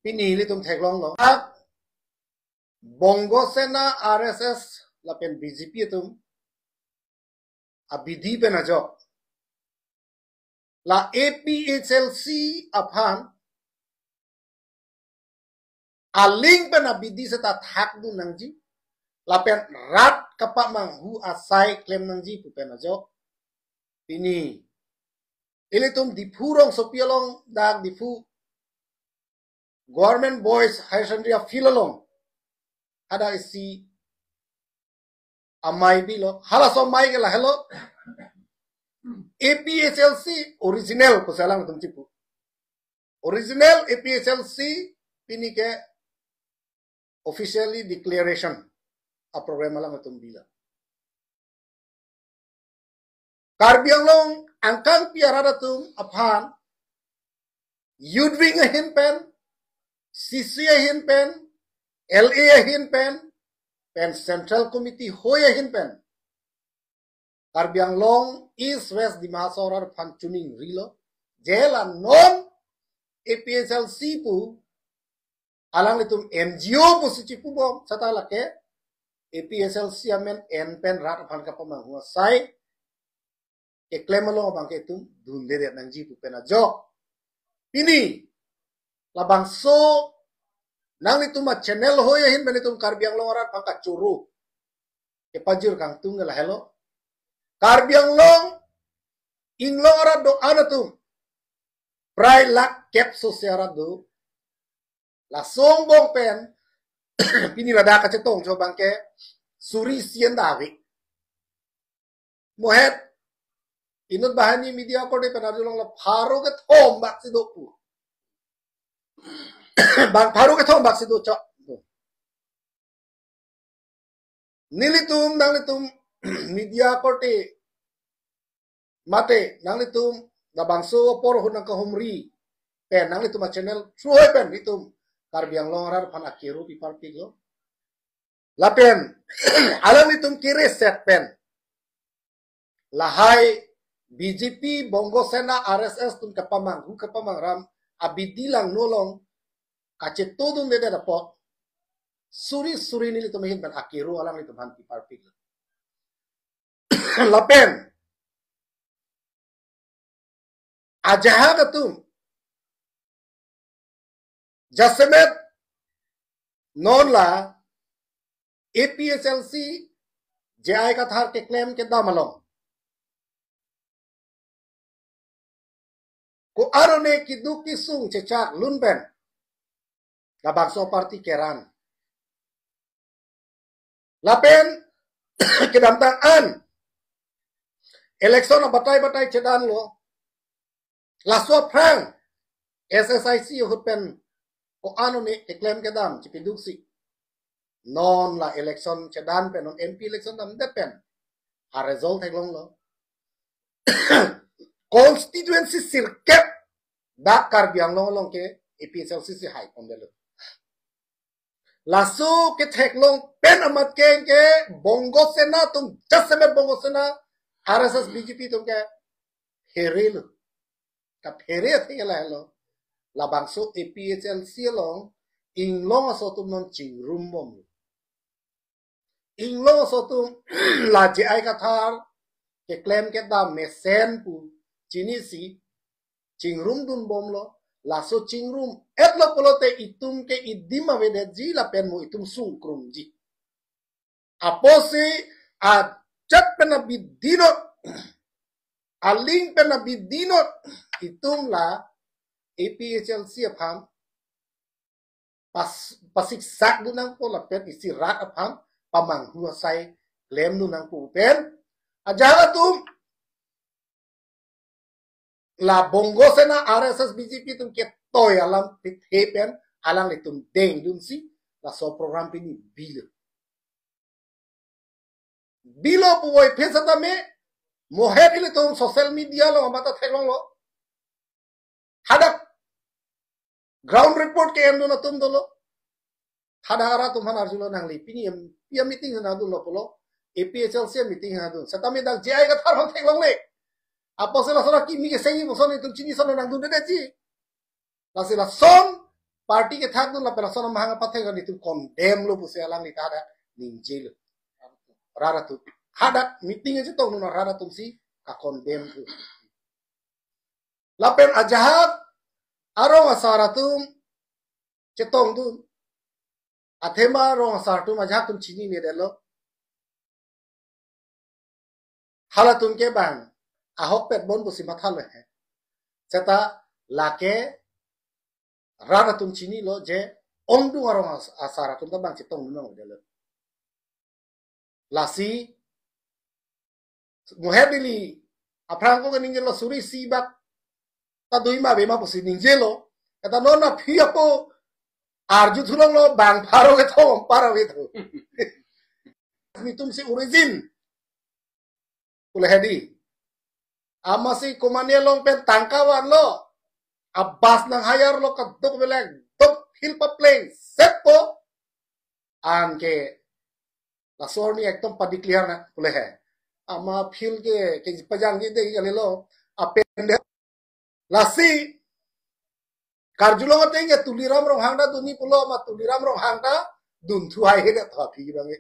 pinili tum theklong lo Bongo Sena RSS la pen BJP tum abidi pen ajo la APHLC aphan aling pen abidi seta thak du nangji la pen rat kapak mang hu asai claim nangji pu pen ajo pini ili tum dipurong sopialong dak difu Government Boys Higher Secondary Filalong ada isi amai bilo hala so mai gela hello APHLC original ko salang tum cipu original APHLC pini ke officially declaration a program alang tum bila Karbi Anglong angkang piarada tum aphan Yudwing ahin pen CC ahin pen LA ahin pen Central Committee hoy ahin pen Karbi Anglong East West di Mahasora fan tuning rilo jela non APHLC pu alang itum NGO pu sici pu bom satala ke APHLC amen en pen rat fan ka pamang hua sai ke claim lo bang ke tum dunde de nangji pu pen ajo ini labang so nang itu ma channel hoya hin ben itum Karbi Anglong rat pangka curu ke pajur kang tunggal hello Karbi Anglong inglong rat do anatum prai lak kep sosiara do la songbong pen pini lada ka cetong co bangke suri sien dawi mohet inut bahani media ko de penadulong la pharo ke thom bak sido pu bang pharo ke thom bak sido co nilitum nang media ko te mate nang litum da bangso por hunang ka humri pen nang litum channel suhoy pen litum Karbi Anglong rar pan akiru pi parti lo lapen alam litum kire set pen lahai BJP Bongo Sena RSS tum kapamang hu kapamang ram abidilang nolong kace todung de dapot suri ni litum hin pen akiru alam litum han pi parti lo lapen ajaha katum Jasemet non la APHLC JI ka thar ke claim ke damalong ko arone ki duki sung chechak lunben ka bangso party keran lapen ke damtang an election batai cedan lo la so prang SSIC hupen ko ano ni claim ke dam cipiduksi non la election cedan pen non MP election dam depen a result long lo constituency circuit dak Karbi Anglong long ke APHLC si hai pondelo lasu ke long pen amat ke Bongo Sena tum jasemet Bongo Sena RSS BJP tum ke herelo ka here thela hello labang so APHLC long inglong so tum non ching room bom inglong so tum la JI ka thar ke claim ke da mesen pu chini si ching room dun bom lo la so ching room etlo polote itum ke idima vede ji la pen mo itum sung krum ji apose a chat pena bidino aling pena bidino itum la APHLC apam pasik sak dunang po la pen isi rat apam pamang hua sai claim dunang po pen ajaga tum la Bongo Sena RSS BJP tum ke toy alam pen alang litum deng dun si la so program pini bilo po boy pesa tame mohet ili tum social media lo mata thelong lo hadak ground report ke endo na tum dolo hadara tum han arjulo nang li pini pia meeting na dolo polo APHLC meeting na dun satame dak JI ka thar hon thelong le apo sila sora kimi ke sengi mo son itum chini son nang dun de ji la sila son party ke thak dun la pera sona mahanga pathe ga nitu condemn lo puse alang ni tada ninje lo rara tu hadat meeting aja tong nuna rara tum si ka condemn tu la pen ajahat arong asara tum cetong tu athema rong asar tum ajahat tum chini ne delo hala tum ke bang ahok pet bon pusi mathal he seta lake rara tum chini lo je ong du arong asara tum ta bang cetong nuna delo lasi muhedili aprang ko ganing lo suri sibak ta dui ma be ma pusi ningjelo kata nona phia ko arju thulong lo bang pharo ke thom para we tho ni tum si origin kule hedi amasi komania long pen tangkawan lo abbas nang hayar lo ka dok beleng dok hilpa plane sepo anke la sorni ekdom padi clear na kule he ama feel ke pajang ge de gale lo apende lasi karjulo ngate nge tuliram rong hangda duni pulo ma tuliram rong hangda dun thuai he tha phi bange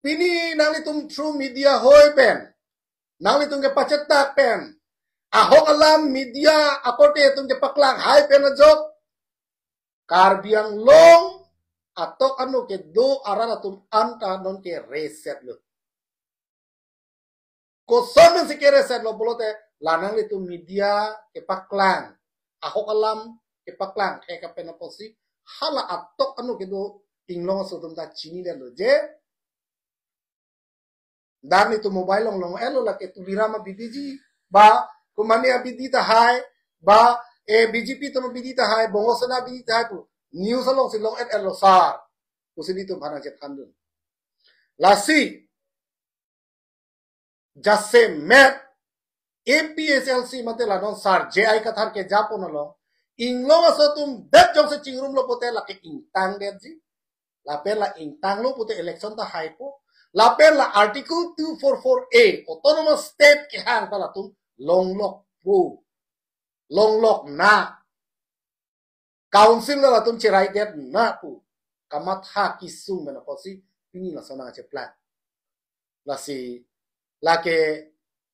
pini nangli tum true media hoi pen nangli tum ke pacetak pen ahok alam media akote tum ke paklang hai pen jok karbiang long atok anu ke do arana tum anta non ke reset lo ko son si ke reset lo bolote lanang itu media ke paklang ahok alam ke paklang ke kapena posi hala atok anu ke do tinglong so tum ta chini de lo je dan itu mobile long elo la ke tulirama bidiji ba kumania bidita hai ba BJP to bidita hai bongosana bidita hai pu news long silong elo sar usini to bhana jet khandun lasi jasse met APSLC mate la non sar JI kathar ke japon lo inglong aso tum det jong se chingrum lo pote la ke intang det ji la pe la intang lo pote election ta hai po la pe la article 244A autonomous state ke hang pala tum long lok pu long lok na council la tum chirai det na pu kamat ha kisung mena posi pini la sona che plan la si la ke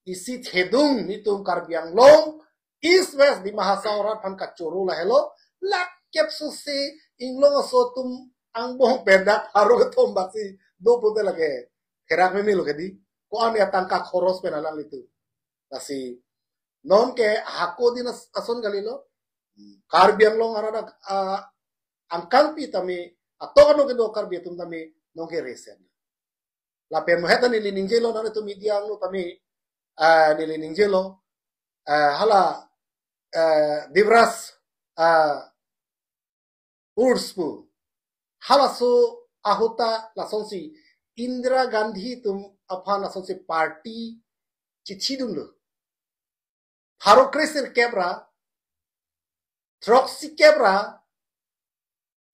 isi thedung ni tum karbiang long east west di mahasawra phan ka choru la hello la kep su si inglong so tum ang bohong pendak haro ke thom baksi do pute lage kerak me milo ke di ko an ya tangka khoros penalang itu la si non ke hako din ason galilo karbiang long arada angkang pi tami atau kan do karbi tum tami non ke resen la pe mo heta ni liningelo na to media lo tami ni liningelo hala divras urspu hala so ahuta la sonsi Indira Gandhi tum aphan la sonsi party chichi dun lo Harokreser kebra Troxy kebra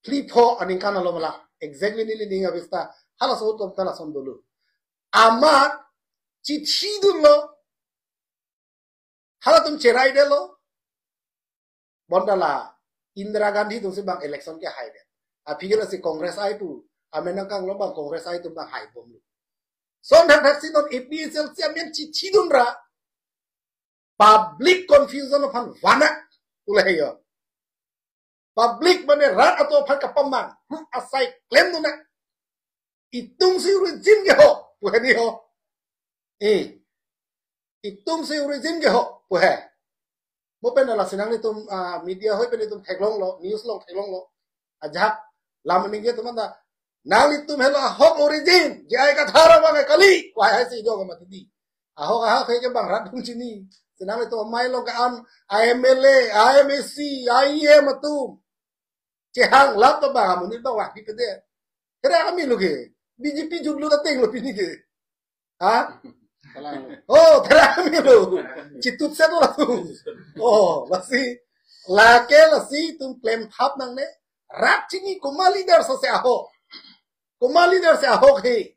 Flipo aningkana lo mala exactly ni linga vista hala so tum tala son dulu amat chichi dun lo hala tum cherai de lo bondala Indira Gandhi tum se bang election ke hai de apigela si congress ai tu amena kang lo bang congress ai tu bang hai bom lo son thak thak sin on APSL se amen chichi dun ra public confusion of wana ulai yo public mane rat atau phan kapamang asai claim tu na itung si origin ge ho puhe ho itung si origin ge ho puhe mo pen la sinang ni tum media hoi pen tum theklong lo news long theklong lo ajak lam ni ge tum da nali tum helo hok origin je ai ka thara bang kali wai hai si do ga mati ahok ahok ke bang rat dum chini sinang ni tum mai lo ka an IMLA IMAC IEM tum Cehang lap to ba mo ni ba wa ki pede kira kami lo ke BJP jublu ta teng lo pini ke ha oh kira kami lo chitut se to la tu oh lasi lake lasi tum claim thap nang ne rat chini kuma leader se aho kuma leader se aho he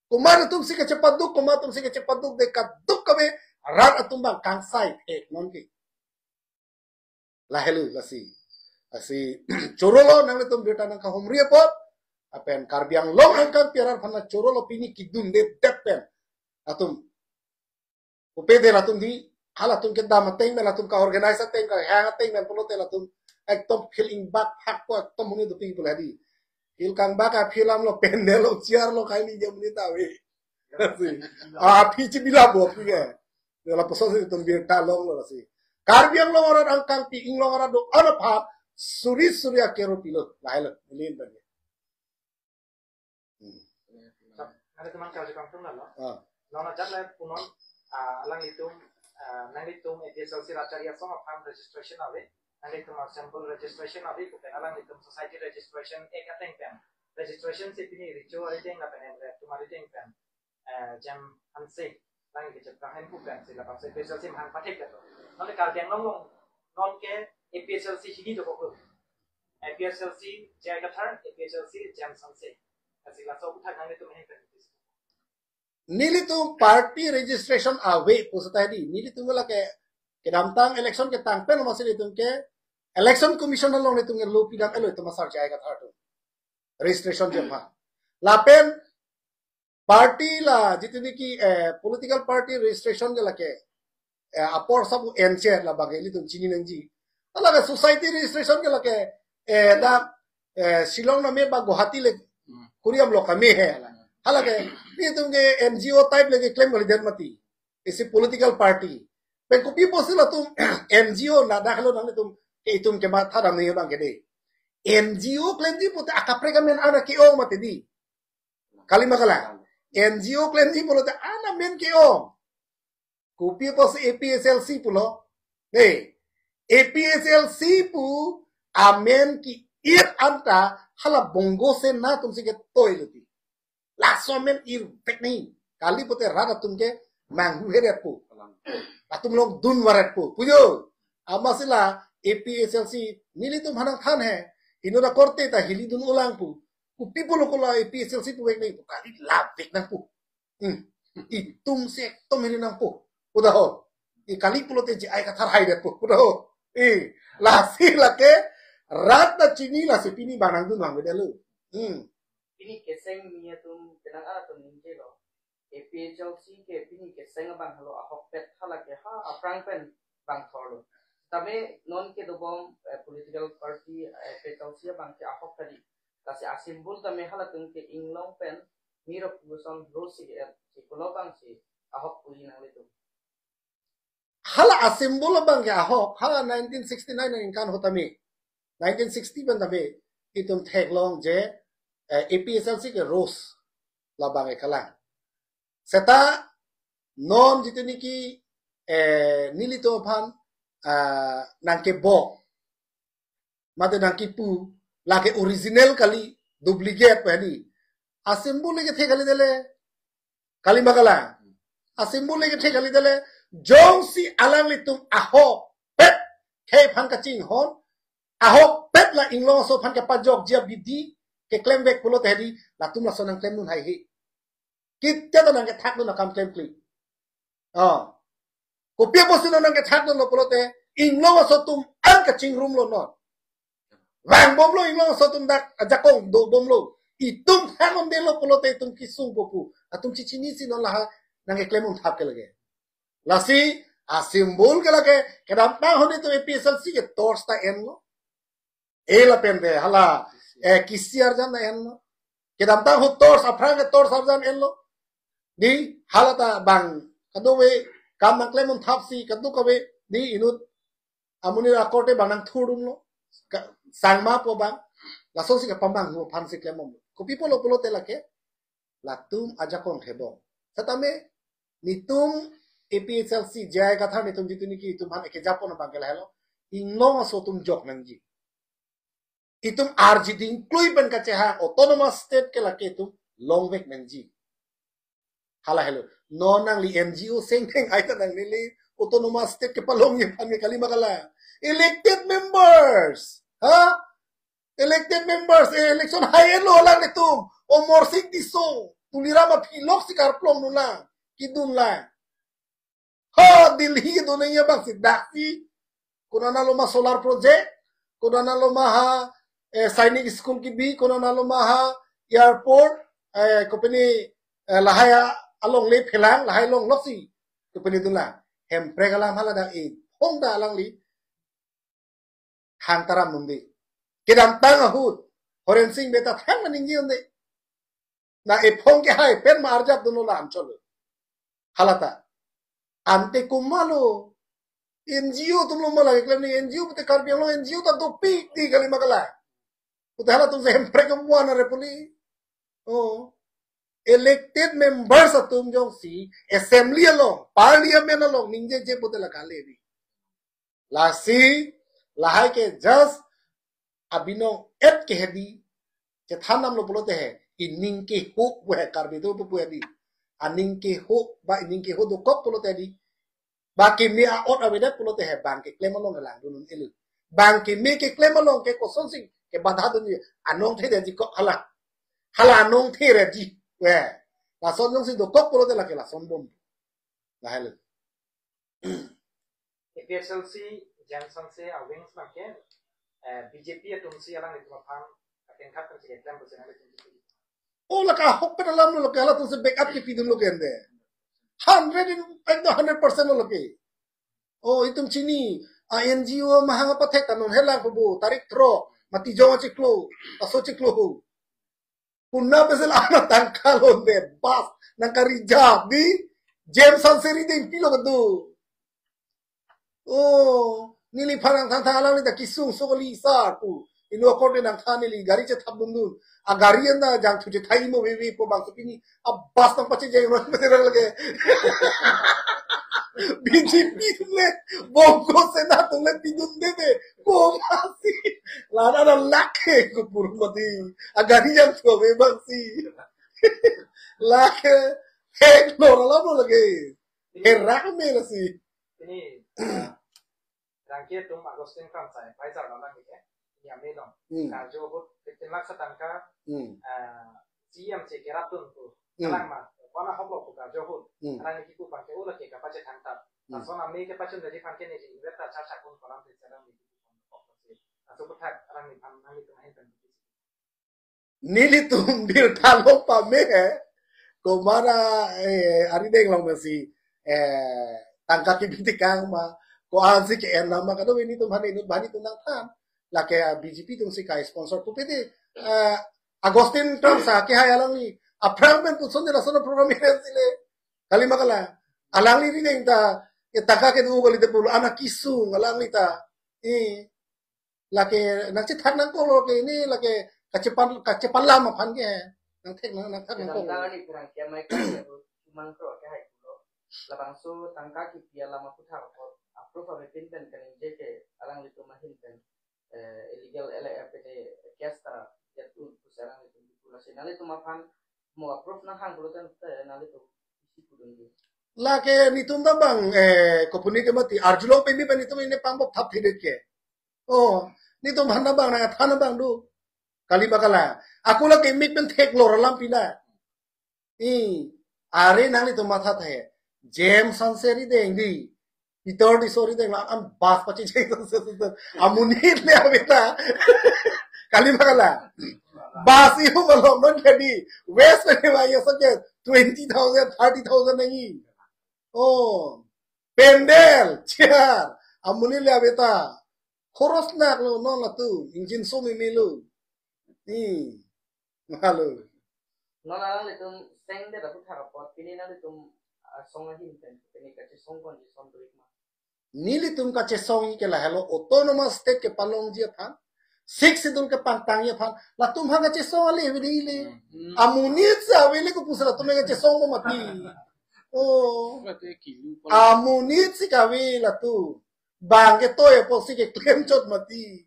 kuma tum si ke cepat duk kuma tum si ke cepat duk de ka duk ka be rat atum bang kang sai ek non ke lahelu lasi corolo nang le tum beta nang ka homri pot apen karbiang long angkan piaran phana corolo pini kidun de depen atum upede latum di halatum ke dam teng latum ka organize teng ka hang teng men polote latum ektom feeling back hak ko ektom muni do people hadi feel kang baka film lo pendel lo chiar lo kai ni jam ni tawe pichi bila bo pige la poso se tum beta long lo lasi karbiang long orang angkan pi ing long orang do ana phap surya kero pilo lahel lin bagi ada teman kau juga kampung lah, nona jadlah punon, lang itu, nang itu SLC Racarya Song of Farm Registration awe, nang itu sample registration awe, bukan lang itu society registration kateng pen, registration sih ini ricu ada yang ngapain yang cuma ada yang pen, jam hanse, lang itu cakap hand bukan sih, lepas itu SLC mahal pakai gitu, nona kalau yang ngomong non ke APSLC sini tu kok, APSLC jaga turn, APSLC jam hanse. Nili tu party registration awe pusat tadi. Nili tu ngela ke damtang election ke tangpen masih itu ke election commission long itu ngel lupi dan elo itu masar jaya kata tu registration jema. Lapen party lah jitu ki political party registration ngela ke apor sabu encer lah bagai itu cini nangji. Ala ke society registration ngela ke da Shillong na me ba Guwahati le Kuriam lo kami hai. Halage ni tumge NGO type lege claim kali dan mati. Isi political party. Pen kopi posila tum NGO na dakhlo nang tum ke itum ke matha dam ni bang kede. NGO claim di puta akapre men ana ke o mati di. Kali makala. NGO claim di puta ana men ke o. Kopi pos APSLC pulo. Hey, APSLC pu amen ki ir anta hala bongo se na तुमसे के तोय लती लासो में ir tek नहीं काली पोते रात तुमके मांगू हेरे पु तुम लोग दुन वरत पु पुजो अमसिला APSLC नीली तुम हनंग खान है इनोरा करते ता हिली दुन उलांग पु people को ला APSLC पु वेक नहीं काली लाभ वेक नंग पु i तुमसे तुम हिली नंग पु उदा हो i काली पुलोते जी आय का थर हाई रे पु उदा हो i लासी लके Rata cini lah sepini barang tu nang beda lu. Ini keseng niya tum tenang ara tum ninje lo. APHLC ke pini keseng bang halo ahok pet hala ke ha aprang pen bang thorlo. Tapi non ke dobom political party APHLC bang ke ahok tadi. Kasi asimbol tame hala tum ke inglong pen miro puguson rosi si kulo bang si ahok puli nang itu. Hala asimbol bang ke ahok hala 1969 yang kan hotami. 1960 ban tabe itum thek long je APSLC ke rose labang e kalang seta non jituni ki nili to phan nangke bo mate nangki pu lake original kali duplicate pani asimbol ke thek kali dele kali magala asimbol ke thek kali dele jong si alang litum aho pet ke phan ka ching hon Ahok pet la inglong so pan ke pajok jia bidi ke claim back pulo tadi la tum la sonang claim nun hai hi kita to nang ke thak nun kam claim kli ko pia posu nang ke thak nun pulo te inglong so tum an ka ching room lo no wang bom lo inglong so tum dak ajakong do bom lo itum hamon de lo pulo te tum kisung popu atum chichini si non la nang ke claim nun thak ke lage lasi asimbol ke lage ke dampa hone to APSLC ke torsta en lo Ela pende hala kisiar jan na enlo kedam ta hutor afrang ke tor sarjan enlo di hala ta bang kadowe kam nang klemon thapsi kadu kawe di inut amuni rakote banang thudum lo sangma po bang laso si ka pambang mo phansi klemon ko people lo polo telake latum aja kon thebo satame nitum APSLC jaya katha nitum jituni ki tum han ke japon bang kelalo ingno so tum jok nangji itum RGD include ban kaceha autonomous state ke laki itum long back nangji hala hello nonang li NGO seng theng ai nang li autonomous state ke palong ni pan kali makala elected members elected members election high lo lang itum o morsik diso tulirama pilok si karplong nula kidun la ha dilhi do naya bang si daksi kuna na loma solar project, kuna na loma ha sainik school ki bi, kuna na loma ha airport, company lahaya along le phelang lahai long loksi company dula hem pregala malada hongda alang li hantara mundi kedam tang ahut horen sing beta thang maning yonde na phong ke hai pen marjat duno la amchol halata ante kumalo NGO tum lo mala eklam ni NGO bete karbiang lo NGO ta do pi ti kali magala utala tum hem pregamwa na repuli oh elected members atum jong si assembly along parliament along ningje je bote la kale bi la si lahai ke just abino et ke hedi che thanam lo bolote hai ining ke ho we karbi to pu hedi aning ke ho ba ining ke ho do kop bolote di ba ke mi a ot aveda bolote hai bang ke claim along la dunun elu bang ke mi ke claim along ke ko son sing ke badha dun anong the de ji ko hala anong the re ji we la son jong si do kop bolote la ke la son bom la helu APSLC Johnson se wings makin BJP atumsi alang itu mapang akan kapan sih klaim bersama BJP. Oh laka hok pen alam lo kala tu se backup ke pidun lo kende 100% lo ke oh itum chini NGO mahanga pathek kanun hela kubu tarik tro mati jonga ciklo aso ciklo punna besel ana tangkal onde bas nangkari jab di Jameson seri de pilo kedu oh nili parang thang alang ni da kisung sokoli sa tu ino kote nang thani li gari che thab bundu a gari anda jang thuje thai mo wewe po bang pini a bas nang pache jeng ro me lage BJP le bongo se na tu le pidun de ko masi la na lakhe ko purmati a gari jang to we bang si lakhe he no la no lage he rak me la si ini rangkaian tum Agustin kan saya Faisal orang ni ini ambil dong karjo bot tenlak satangka CM cekeratun tu kalang mah wana hoblo karjo bot karena ni kiku pakai ulah ke kapace tangtap langsung ambil ke pacun dari pakai ni jadi berita caca pun kolam di sana ni atau betak orang ni pam nang itu main kan nili tum bil talo pa me ko mara ari deng long masi tangka ki bitikang ma ko ansi ke en nama kado ini tum hani bani tum nang tham la ke BJP tum si kai sponsor tu pete Agustin Trump sa ke hayalang ni appointment tu sonde la sono program ni sile kali makala alang ni ring ta ke taka ke du goli te pulu anak kisu alang ni ta la ke nak che thak nang ko lo ke ni la ke kacepan lama pan ke nang thek nang thak nang ko ni kurang ke mai ka mang ko ke hai ko labang so tangka ki pia lama putha ko approve of pin pen kan je ke alang itu mahin kan illegal LAPD kesta yaitu pusarang itu nasional itu mapan mau approve nang hang bulutan nali itu isi pudun dia la ke nitum da bang kopuni ke mati arjulo pe mi pe nitum ini pambok thap thide ke oh nitum hanna bang na thana bang du kali bakala aku la ke mi pen thek lor lam pina are nang nitum matha the James Sanseri dengi Pitor di sorry deng am bas pachi jai to amuni le abeta kali bakala bas iu malom non kadi west ne ba yo sake 20,000 30,000 nahi oh pendel chair amuni le abeta khoros nak lo non la tu injin so mi milu malu non alang itu seng de dapat harapot ini nali itu song ahin kan ini kaci song kon di song tuik mah nili tum ka che song ke la hello autonomous state ke palong dia than six sidul ke pantang ya than la tum ha che song ale le amuni sa wele ko pusra tum ke che song mo mati oh amuni si ka we la tu bang ke to e posi ke claim chot mati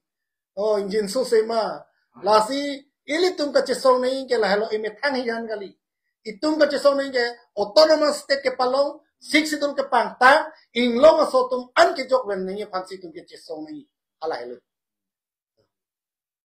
oh engine so se ma la si ili tum ka che song nei ke la hello ime thang hi han gali itum ka che song nei ke autonomous state ke palong six sidul ke pantang inglong aso tum an ke jok wen nei phansi tum ke che song nei ala hello